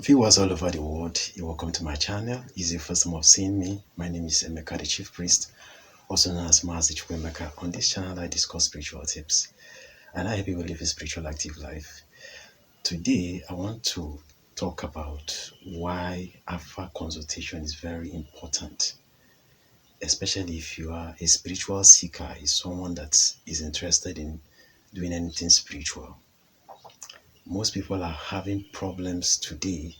Viewers all over the world, you're welcome to my channel. Is your first time of seeing me? My name is Emeka, the Chief Priest, also known as Master Emeka. On this channel, I discuss spiritual tips and I help people live a spiritual active life. Today, I want to talk about why Alpha consultation is very important, especially if you are a spiritual seeker, is someone that is interested in doing anything spiritual. Most people are having problems today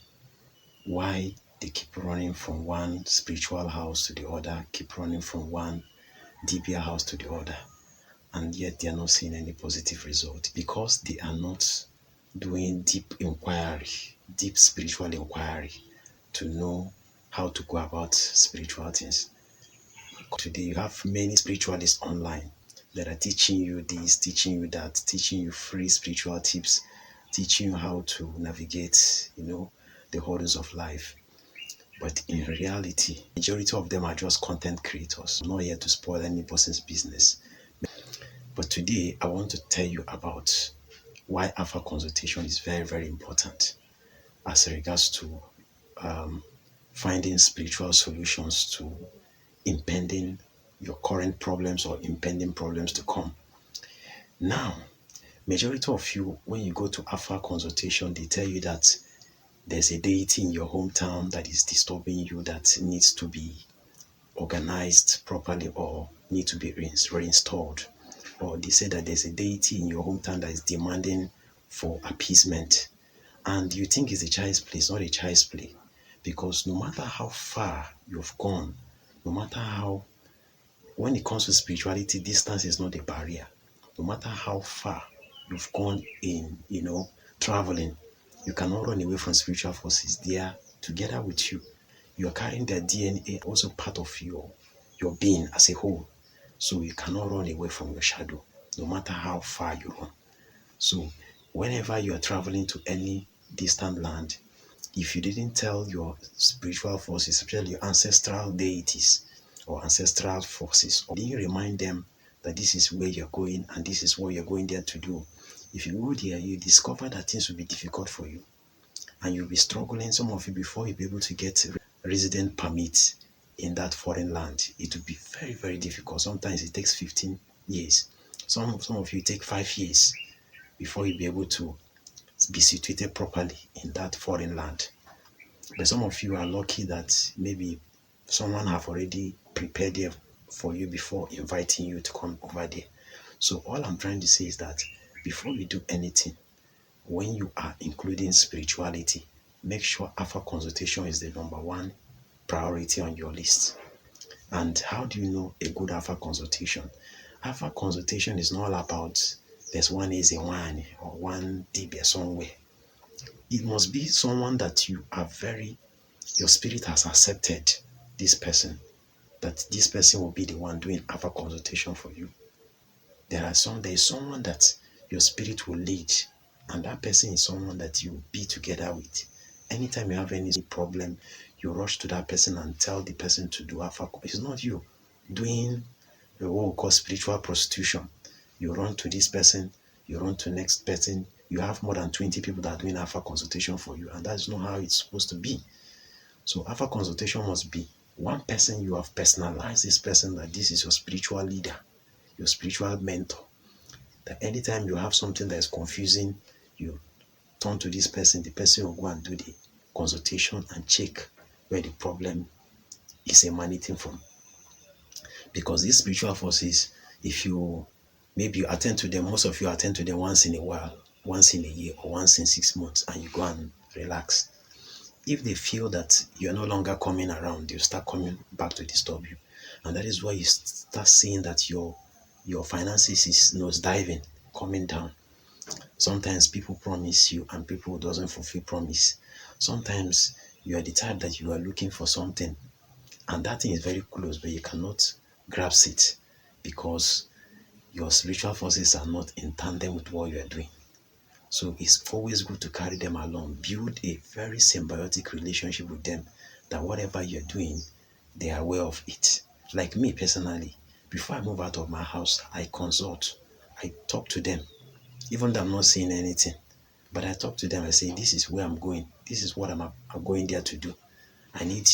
why they keep running from one spiritual house to the other, keep running from one DBA house to the other, and yet they are not seeing any positive result because they are not doing deep inquiry, deep spiritual inquiry to know how to go about spiritual things. Today, you have many spiritualists online that are teaching you this, teaching you that, teaching you free spiritual tips, teaching you how to navigate, the hurdles of life. But in reality, majority of them are just content creators, not here to spoil any person's business. But today, I want to tell you about why Alpha consultation is very, very important as regards to finding spiritual solutions to impending your current problems or impending problems to come. Now, majority of you, when you go to Alpha consultation, they tell you that there's a deity in your hometown that is disturbing you that needs to be organized properly or need to be reinstalled. Or they say that there's a deity in your hometown that is demanding for appeasement. And you think it's a child's play. It's not a child's play. Because no matter how far you've gone, no matter how, when it comes to spirituality, distance is not a barrier. No matter how far you've gone in, traveling, you cannot run away from spiritual forces. They are together with you. You are carrying their DNA, also part of your being as a whole. So you cannot run away from your shadow, no matter how far you run. So whenever you are traveling to any distant land, if you didn't tell your spiritual forces, especially your ancestral deities or ancestral forces, or didn't remind them that this is where you're going and this is what you're going there to do, if you go there, you discover that things will be difficult for you and you'll be struggling, some of you, before you'll be able to get resident permit in that foreign land. It will be very, very difficult. Sometimes it takes 15 years. Some of you take 5 years before you'll be able to be situated properly in that foreign land. But some of you are lucky that maybe someone have already prepared there for you before inviting you to come over there. So all I'm trying to say is that before you do anything, when you are including spirituality, make sure Alpha consultation is the number one priority on your list. And how do you know a good Alpha consultation? Alpha consultation is not all about there's one easy one or one DB somewhere. It must be someone that your spirit has accepted this person, that this person will be the one doing Alpha consultation for you. There is someone that your spirit will lead, and that person is someone that you be together with. Anytime you have any problem, you rush to that person and tell the person to do Alpha. It's not you doing what we call spiritual prostitution. You run to this person, you run to next person. You have more than 20 people that are doing Alpha consultation for you, and that's not how it's supposed to be. So Alpha consultation must be one person. You have personalized this person, that this is your spiritual leader, your spiritual mentor. That anytime you have something that is confusing, you turn to this person, the person will go and do the consultation and check where the problem is emanating from. Because these spiritual forces, if you maybe you attend to them, most of you attend to them once in a while, once in a year or once in 6 months, and you go and relax. If they feel that you're no longer coming around, they'll start coming back to disturb you. And that is why you start seeing that your finances is nosediving, coming down. Sometimes people promise you and people doesn't fulfill promise. Sometimes you are the type that you are looking for something and that thing is very close, but you cannot grasp it because your spiritual forces are not in tandem with what you are doing. So it's always good to carry them along. Build a very symbiotic relationship with them, that whatever you're doing, they are aware of it. Like me personally, before I move out of my house, I consult, I talk to them, even though I'm not seeing anything. But I talk to them, I say, this is where I'm going. This is what I'm going there to do. I need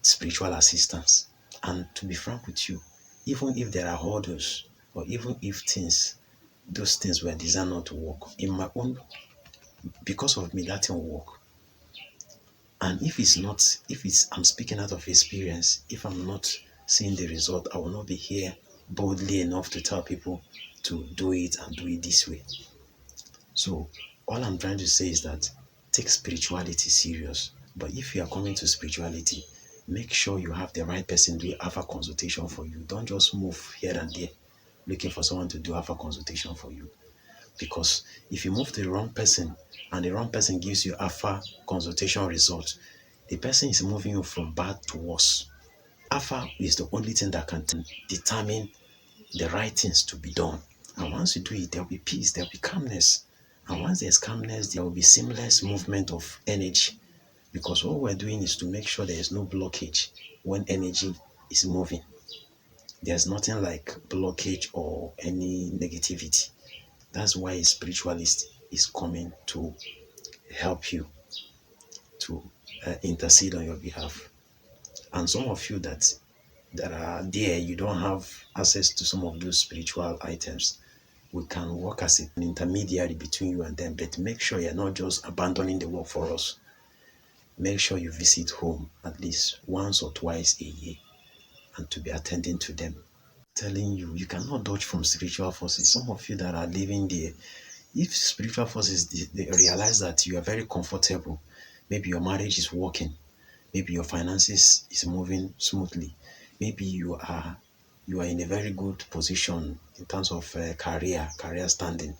spiritual assistance. And to be frank with you, even if there are hurdles, or even if those things were designed not to work, in my own, because of me, that thing will work. And if it's not, if it's, I'm speaking out of experience, if I'm not seeing the result, I will not be here boldly enough to tell people to do it and do it this way. So all I'm trying to say is that take spirituality serious. But if you are coming to spirituality, make sure you have the right person do alpha consultation for you. Don't just move here and there looking for someone to do alpha consultation for you. Because if you move to the wrong person and the wrong person gives you alpha consultation result, the person is moving you from bad to worse. Alpha is the only thing that can determine the right things to be done. And once you do it, there will be peace, there will be calmness. And once there's calmness, there will be seamless movement of energy. Because what we're doing is to make sure there is no blockage when energy is moving. There's nothing like blockage or any negativity. That's why a spiritualist is coming to help you, to intercede on your behalf. And some of you that are there, you don't have access to some of those spiritual items. We can work as an intermediary between you and them, but make sure you're not just abandoning the work for us. Make sure you visit home at least once or twice a year and to be attending to them. Telling you, you cannot dodge from spiritual forces. Some of you that are living there, if spiritual forces they realize that you are very comfortable, maybe your marriage is working, maybe your finances is moving smoothly, maybe you are in a very good position in terms of career standing,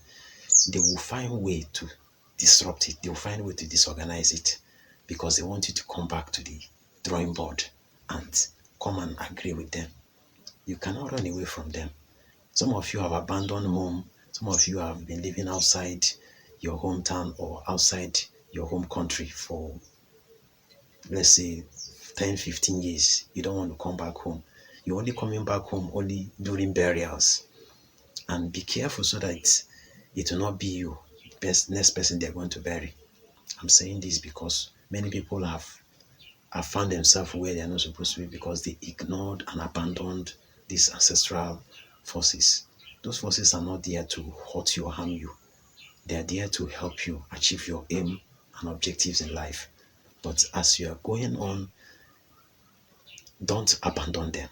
they will find a way to disrupt it. They will find a way to disorganize it because they want you to come back to the drawing board and come and agree with them. You cannot run away from them. Some of you have abandoned home. Some of you have been living outside your hometown or outside your home country for, let's say, 10, 15 years. You don't want to come back home. You're only coming back home only during burials. And be careful so that it will not be you, next person they're going to bury. I'm saying this because many people have found themselves where they're not supposed to be because they ignored and abandoned these ancestral forces. Those forces are not there to hurt you or harm you. They are there to help you achieve your aim and objectives in life. But as you are going on, don't abandon them.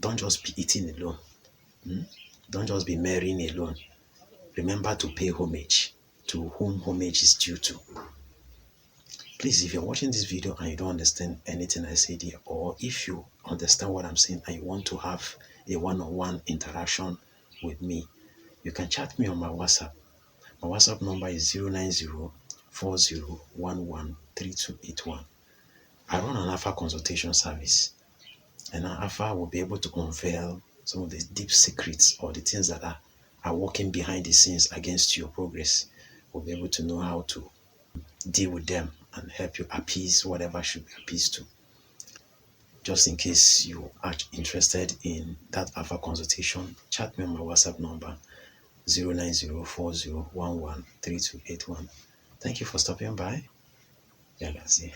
Don't just be eating alone. Don't just be marrying alone. Remember to pay homage to whom homage is due to. Please, if you're watching this video and you don't understand anything I said here, or if you understand what I'm saying and you want to have a one-on-one interaction with me, you can chat me on my WhatsApp. My WhatsApp number is 09040113281. I run an alpha consultation service, and an alpha will be able to unveil some of the deep secrets or the things that are working behind the scenes against your progress. We'll be able to know how to deal with them and help you appease whatever should be appeased to. Just in case you are interested in that alpha consultation, chat me on my WhatsApp number 09040113281. Thank you for stopping by. Yeah, that's it.